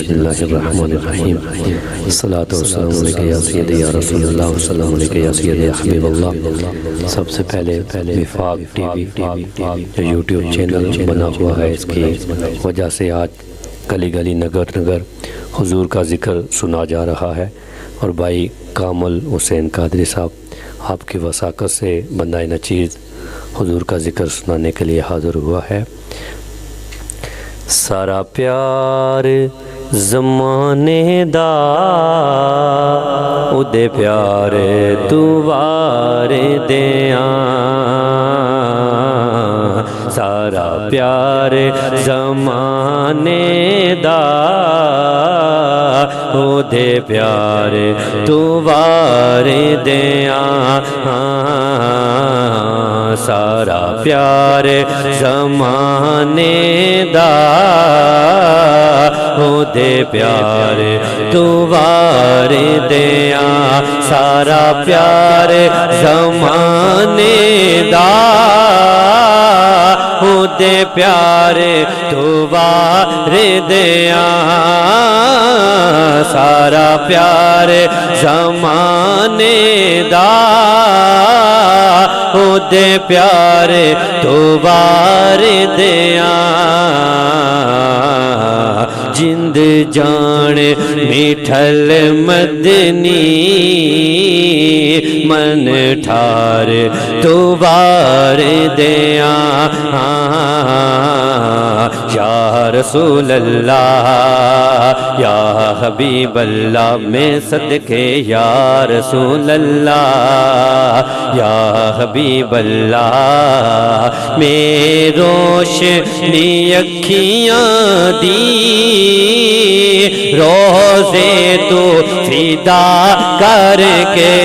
بسم اللہ الرحمن الرحیم الصلاۃ والسلام علیک یا سیدی یا رسول اللہ والسلام علیک یا سیدی یا حبیب اللہ۔ سب سے پہلے وفاق ٹی وی جو یوٹیوب چینل بنا ہوا ہے، اس کی وجہ سے آج گلی گلی نگر نگر حضور کا ذکر سنا جا رہا ہے، اور بھائی کامل حسین قادری صاحب آپ کی وثاقت سے بندہ نچیز حضور کا ذکر سنانے کے لیے حاضر ہوا ہے۔ سارا پیار زمانے دا اودے پیار تو وار دیاں، سارا پیار زمانے دا اودے پیار تو وار دیاں، سارا پیار زمانے دا اودے پیار تو وار دیاں، سارا پیار زمانے دا اودے پیار تو وار دیاں، سارا پیار زمانے دا اودے پیار تو وار دیاں، جند جان میٹھل مدنی من ٹھار تو وار دیاں، یا رسول اللہ یا حبیب اللہ میں صدقے یا رسول اللہ یا حبیب اللہ میں روشنی اکھیاں دی روزے تو فدا کر کے